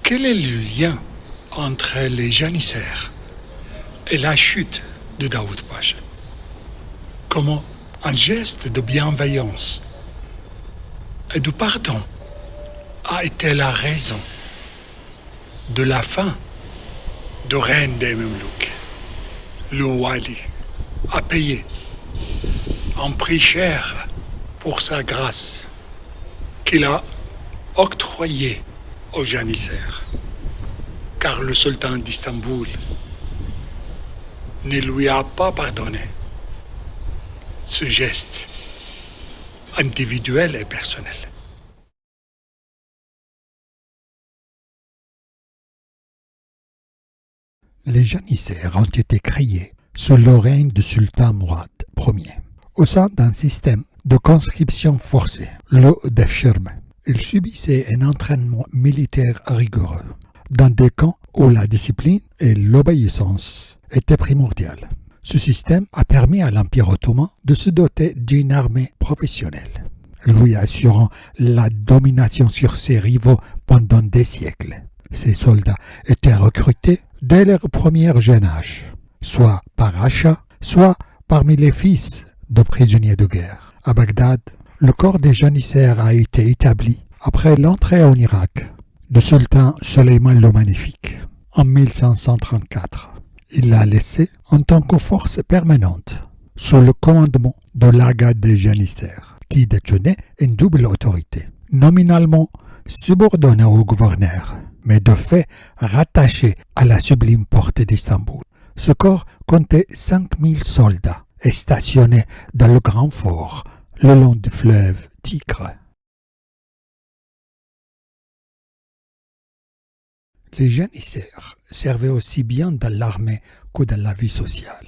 Quel est le lien entre les janissaires et la chute de Daoud Pacha? Comment un geste de bienveillance et de pardon a été la raison de la fin de règne des Mamelouks. Le Wali a payé un prix cher pour sa grâce qu'il a octroyée aux janissaires, car le sultan d'Istanbul ne lui a pas pardonné ce geste individuel et personnel. Les janissaires ont été créés sous le règne du sultan Mourad Ier, au sein d'un système de conscription forcée, le Defşirme. Ils subissaient un entraînement militaire rigoureux, dans des camps où la discipline et l'obéissance étaient primordiales. Ce système a permis à l'Empire ottoman de se doter d'une armée professionnelle, lui assurant la domination sur ses rivaux pendant des siècles. Ces soldats étaient recrutés dès leur premier jeune âge, soit par achat, soit parmi les fils de prisonniers de guerre. À Bagdad, le corps des janissaires a été établi après l'entrée en Irak du sultan Soleiman le Magnifique en 1534. Il l'a laissé en tant que force permanente sous le commandement de l'Aga des janissaires, qui détenait une double autorité, nominalement subordonné au gouverneur, mais de fait rattaché à la sublime porte d'Istanbul. Ce corps comptait 5000 soldats et stationnés dans le grand fort, le long du fleuve Tigre. Les janissaires servaient aussi bien dans l'armée que dans la vie sociale.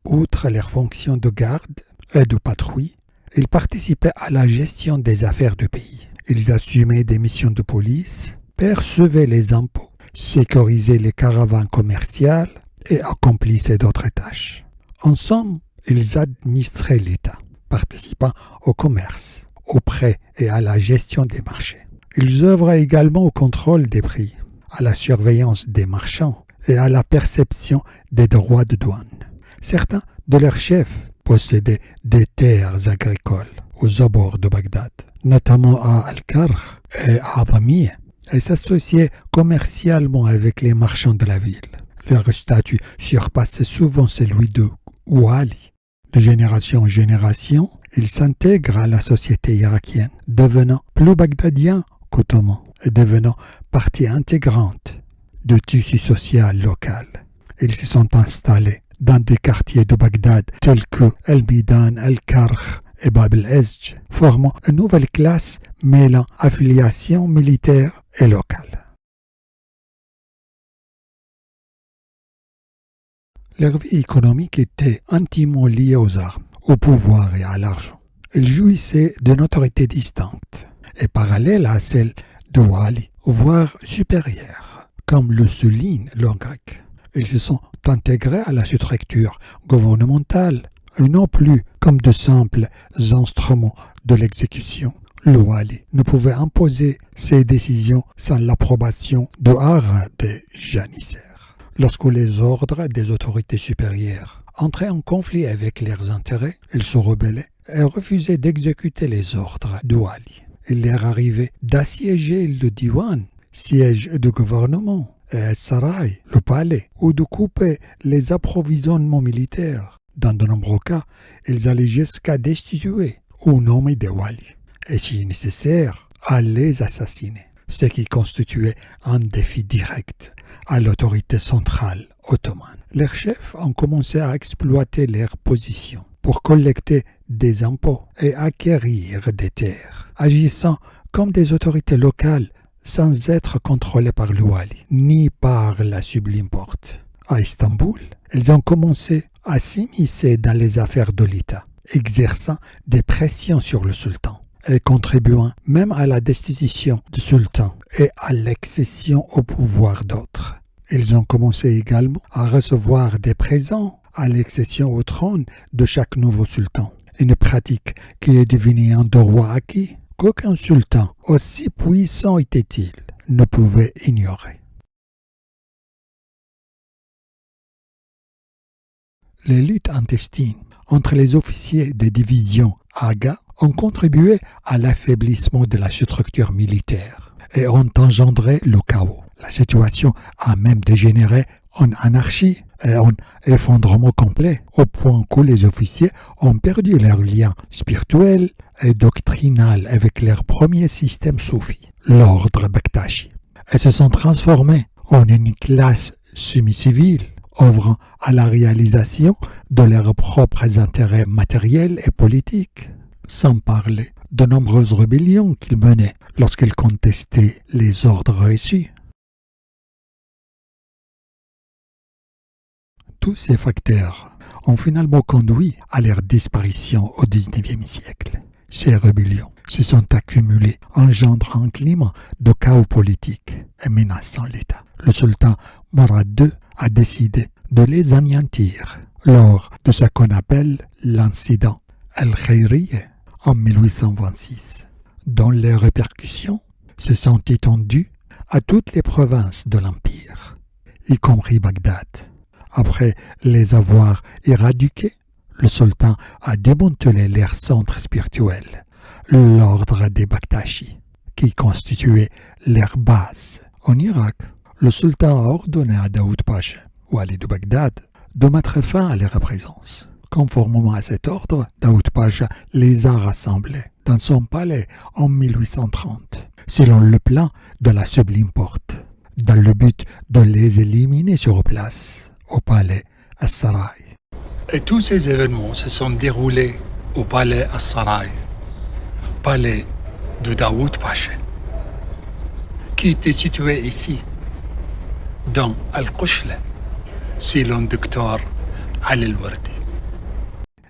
Outre leurs fonctions de garde et de patrouille, ils participaient à la gestion des affaires du pays. Ils assumaient des missions de police, percevaient les impôts, sécurisaient les caravanes commerciales et accomplissaient d'autres tâches. En somme, ils administraient l'État, participant au commerce, au prêt et à la gestion des marchés. Ils œuvraient également au contrôle des prix, à la surveillance des marchands et à la perception des droits de douane. Certains de leurs chefs possédaient des terres agricoles aux abords de Bagdad, notamment à Al-Karh et à Adamieh, et s'associaient commercialement avec les marchands de la ville. Leur statut surpassait souvent celui de Wali. De génération en génération, ils s'intègrent à la société irakienne, devenant plus bagdadiens qu'ottomans et devenant partie intégrante du tissu social local. Ils se sont installés dans des quartiers de Bagdad tels que El-Midan, El-Karh et Bab el-Ezj, formant une nouvelle classe mêlant affiliation militaire et locale. Leur vie économique était intimement liée aux armes, au pouvoir et à l'argent. Ils jouissaient d'une autorité distincte et parallèle à celle de Wali, voire supérieure, comme le souligne le grec. Ils se sont intégrés à la structure gouvernementale et non plus comme de simples instruments de l'exécution. Le Wali ne pouvait imposer ses décisions sans l'approbation de Hara des janissaires. Lorsque les ordres des autorités supérieures entraient en conflit avec leurs intérêts, ils se rebellaient et refusaient d'exécuter les ordres de Wali. Il leur arrivait d'assiéger le diwan, siège de gouvernement, et Saray, le palais, ou de couper les approvisionnements militaires. Dans de nombreux cas, ils allaient jusqu'à destituer ou nommer des walis, et si nécessaire, à les assassiner, ce qui constituait un défi direct à l'autorité centrale ottomane. Leurs chefs ont commencé à exploiter leur position pour collecter des impôts et acquérir des terres, agissant comme des autorités locales sans être contrôlés par le Wali, ni par la sublime porte. À Istanbul, ils ont commencé à s'immiscer dans les affaires de l'État, exerçant des pressions sur le sultan et contribuant même à la destitution du sultan et à l'accession au pouvoir d'autres. Ils ont commencé également à recevoir des présents à l'accession au trône de chaque nouveau sultan, une pratique qui est devenue un droit acquis qu'aucun sultan, aussi puissant était-il, ne pouvait ignorer. Les luttes intestines entre les officiers des divisions Aga ont contribué à l'affaiblissement de la structure militaire et ont engendré le chaos. La situation a même dégénéré en anarchie et en effondrement complet, au point que les officiers ont perdu leur lien spirituel et doctrinal avec leur premier système soufi, l'ordre Bektashi, et se sont transformés en une classe semi-civile, œuvrant à la réalisation de leurs propres intérêts matériels et politiques, sans parler de nombreuses rébellions qu'ils menaient lorsqu'ils contestaient les ordres reçus. Tous ces facteurs ont finalement conduit à leur disparition au XIXe siècle. Ces rébellions se sont accumulées, engendrant un climat de chaos politique et menaçant l'État. Le sultan Mourad II a décidé de les anéantir lors de ce qu'on appelle l'incident Al-Khairiyeh en 1826, dont les répercussions se sont étendues à toutes les provinces de l'Empire, y compris Bagdad. Après les avoir éradiqués, le sultan a démantelé leur centre spirituel, l'ordre des Bektashi, qui constituait leur base. En Irak, le sultan a ordonné à Daoud Pacha, wali de Bagdad, de mettre fin à leur présence. Conformément à cet ordre, Daoud Pacha les a rassemblés dans son palais en 1830, selon le plan de la Sublime Porte, dans le but de les éliminer sur place, au palais As-Saray. Et tous ces événements se sont déroulés au palais As-Saray, palais de Daoud Pacha, qui était situé ici, dans Al-Qushla, selon Dr Ali Al-Wardi.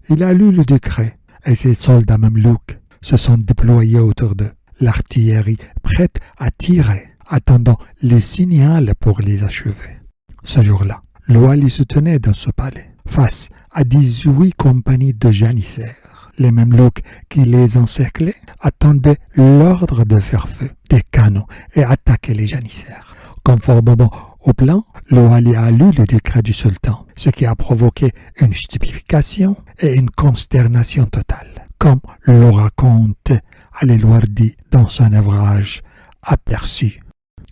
Il a lu le décret et ses soldats mamelouks se sont déployés autour d'eux, l'artillerie prête à tirer, attendant le signal pour les achever. Ce jour-là, le wali se tenait dans ce palais, face à 18 compagnies de janissaires. Les mamelouks qui les encerclaient attendaient l'ordre de faire feu des canons et attaquer les janissaires. Conformément au plan, le wali a lu le décret du sultan, ce qui a provoqué une stupéfaction et une consternation totale, comme le raconte Ali Al-Wardi dans son ouvrage Aperçu.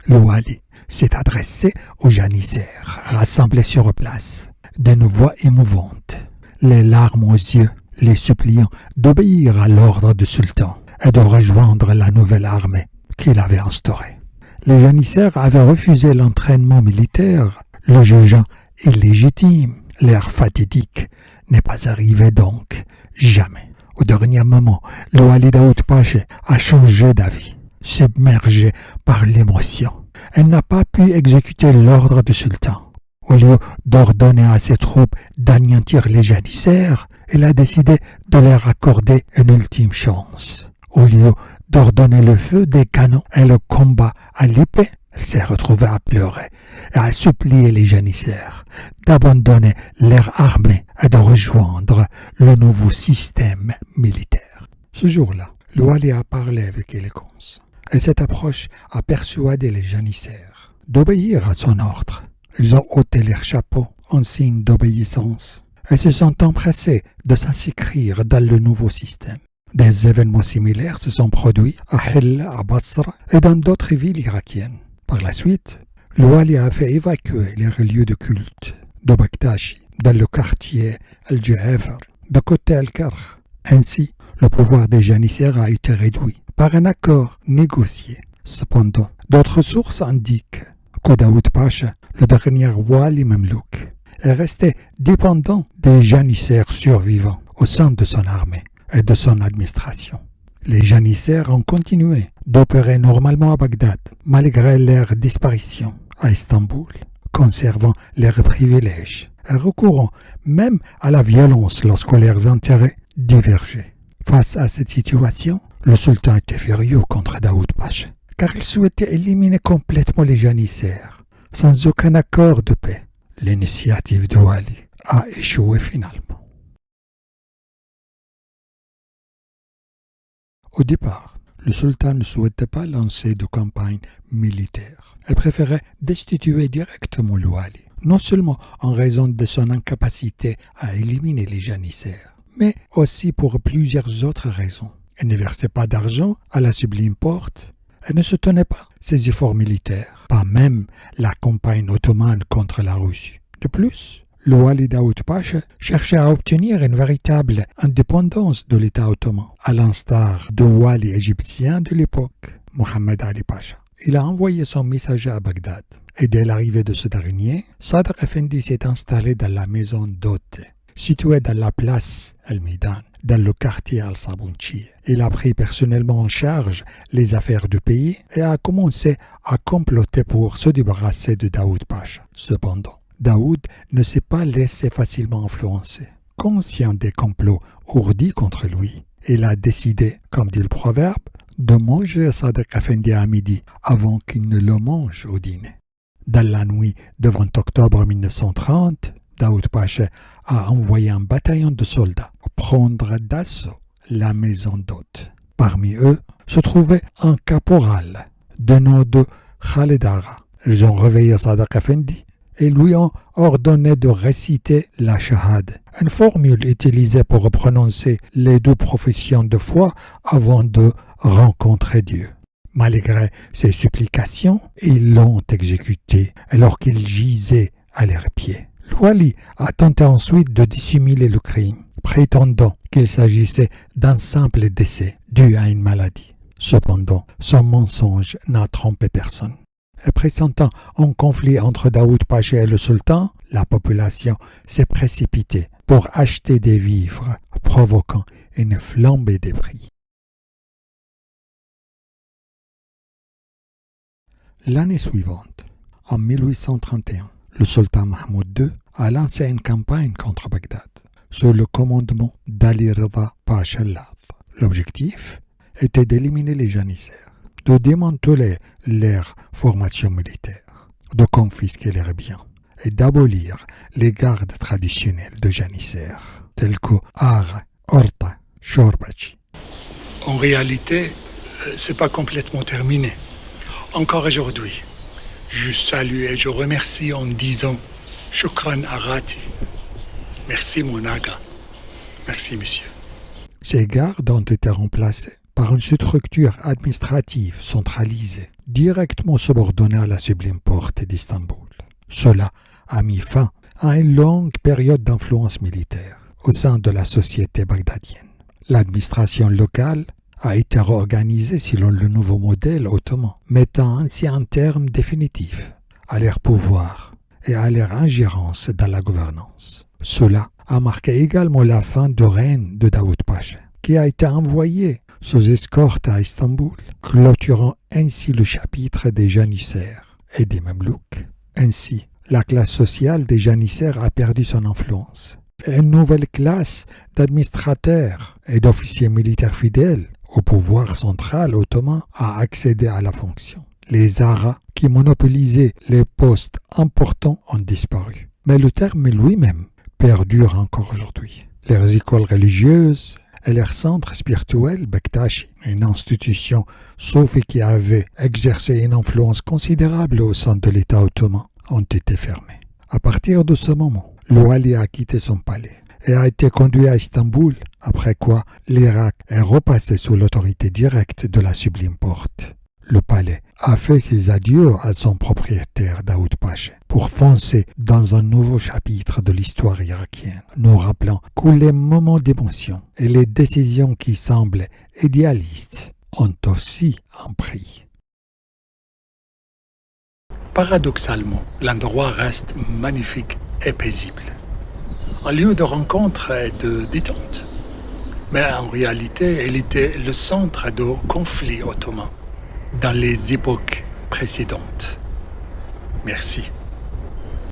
Le wali s'est adressé aux janissaires rassemblés sur place, d'une voix émouvante, les larmes aux yeux, les suppliant d'obéir à l'ordre du sultan et de rejoindre la nouvelle armée qu'il avait instaurée. Les janissaires avaient refusé l'entraînement militaire, le jugeant illégitime. L'ère fatidique n'est pas arrivée donc, jamais. Au dernier moment, le wali Daoud Pacha a changé d'avis, submergé par l'émotion. Elle n'a pas pu exécuter l'ordre du sultan. Au lieu d'ordonner à ses troupes d'anéantir les janissaires, elle a décidé de leur accorder une ultime chance. Au lieu d'ordonner le feu des canons et le combat à l'épée, elle s'est retrouvée à pleurer et à supplier les janissaires d'abandonner leur armée et de rejoindre le nouveau système militaire. Ce jour-là, le wali a parlé avec élégance et cette approche a persuadé les janissaires d'obéir à son ordre. Ils ont ôté leurs chapeaux en signe d'obéissance et se sont empressés de s'inscrire dans le nouveau système. Des événements similaires se sont produits à Hilla, à Basra et dans d'autres villes irakiennes. Par la suite, le wali a fait évacuer les lieux de culte de Bektashi dans le quartier Al-Ja'afar, de côté Al-Karh. Ainsi, le pouvoir des janissaires a été réduit par un accord négocié. Cependant, d'autres sources indiquent que Daoud Pacha, le dernier wali mamelouk, est resté dépendant des janissaires survivants au sein de son armée et de son administration. Les janissaires ont continué d'opérer normalement à Bagdad, malgré leur disparition à Istanbul, conservant leurs privilèges et recourant même à la violence lorsque leurs intérêts divergeaient. Face à cette situation, le sultan était furieux contre Daoud Pacha, car il souhaitait éliminer complètement les janissaires, sans aucun accord de paix. L'initiative de wali a échoué finalement. Au départ, le sultan ne souhaitait pas lancer de campagne militaire. Elle préférait destituer directement le wali, non seulement en raison de son incapacité à éliminer les janissaires, mais aussi pour plusieurs autres raisons. Elle ne versait pas d'argent à la Sublime Porte. Elle ne soutenait pas ses efforts militaires, pas même la campagne ottomane contre la Russie. De plus, le wali Daoud Pacha cherchait à obtenir une véritable indépendance de l'État ottoman, à l'instar du wali égyptien de l'époque, Mohammed Ali Pacha. Il a envoyé son messager à Bagdad, et dès l'arrivée de ce dernier, Sadr Effendi s'est installé dans la maison d'hôte, située dans la place El-Midan, dans le quartier Al-Sabunchi. Il a pris personnellement en charge les affaires du pays et a commencé à comploter pour se débarrasser de Daoud Pacha. Cependant, Daoud ne s'est pas laissé facilement influencer. Conscient des complots ourdis contre lui, il a décidé, comme dit le proverbe, de manger Sadr Effendi à midi avant qu'il ne le mange au dîner. Dans la nuit de 20 octobre 1930, Daoud Pacha a envoyé un bataillon de soldats prendre d'assaut la maison d'hôte. Parmi eux se trouvait un caporal de nom de Khaled Agha. Ils ont réveillé Sadr Effendi et lui ont ordonné de réciter la shahad, une formule utilisée pour prononcer les deux professions de foi avant de rencontrer Dieu. Malgré ses supplications, ils l'ont exécuté alors qu'il gisait à leurs pieds. Le wali a tenté ensuite de dissimuler le crime, prétendant qu'il s'agissait d'un simple décès dû à une maladie. Cependant, son mensonge n'a trompé personne. Et pressentant un conflit entre Daoud Pacha et le sultan, la population s'est précipitée pour acheter des vivres, provoquant une flambée des prix. L'année suivante, en 1831, le sultan Mahmoud II a lancé une campagne contre Bagdad sous le commandement d'Ali Rida Pacha Ladh. L'objectif était d'éliminer les janissaires, de démanteler leurs formations militaires, de confisquer leurs biens et d'abolir les gardes traditionnels de janissaires, tels que Agha, Orta, Shorbachi. En réalité, c'est pas complètement terminé. Encore aujourd'hui, je salue et je remercie en disant « Shukran Aghati ». Merci mon Agha. Merci monsieur. Ces gardes ont été remplacés par une structure administrative centralisée, directement subordonnée à la Sublime Porte d'Istanbul. Cela a mis fin à une longue période d'influence militaire au sein de la société bagdadienne. L'administration locale a été réorganisée selon le nouveau modèle ottoman, mettant ainsi un terme définitif à leur pouvoir et à leur ingérence dans la gouvernance. Cela a marqué également la fin du règne de Daoud Pacha, qui a été envoyé sous escorte à Istanbul, clôturant ainsi le chapitre des janissaires et des Mamelouks. Ainsi, la classe sociale des janissaires a perdu son influence. Une nouvelle classe d'administrateurs et d'officiers militaires fidèles au pouvoir central ottoman a accédé à la fonction. Les Aghas qui monopolisaient les postes importants ont disparu. Mais le terme lui-même perdure encore aujourd'hui. Les écoles religieuses et leurs centres spirituels Bektashi, une institution soufie qui avait exercé une influence considérable au sein de l'État ottoman, ont été fermés. À partir de ce moment, le wali a quitté son palais et a été conduit à Istanbul, après quoi l'Irak est repassé sous l'autorité directe de la Sublime Porte. Le palais a fait ses adieux à son propriétaire Daoud Pacha pour foncer dans un nouveau chapitre de l'histoire irakienne, nous rappelant que les moments d'émotion et les décisions qui semblent idéalistes ont aussi un prix. Paradoxalement, l'endroit reste magnifique et paisible. Un lieu de rencontre et de détente. Mais en réalité, il était le centre de conflits ottomans dans les époques précédentes. Merci.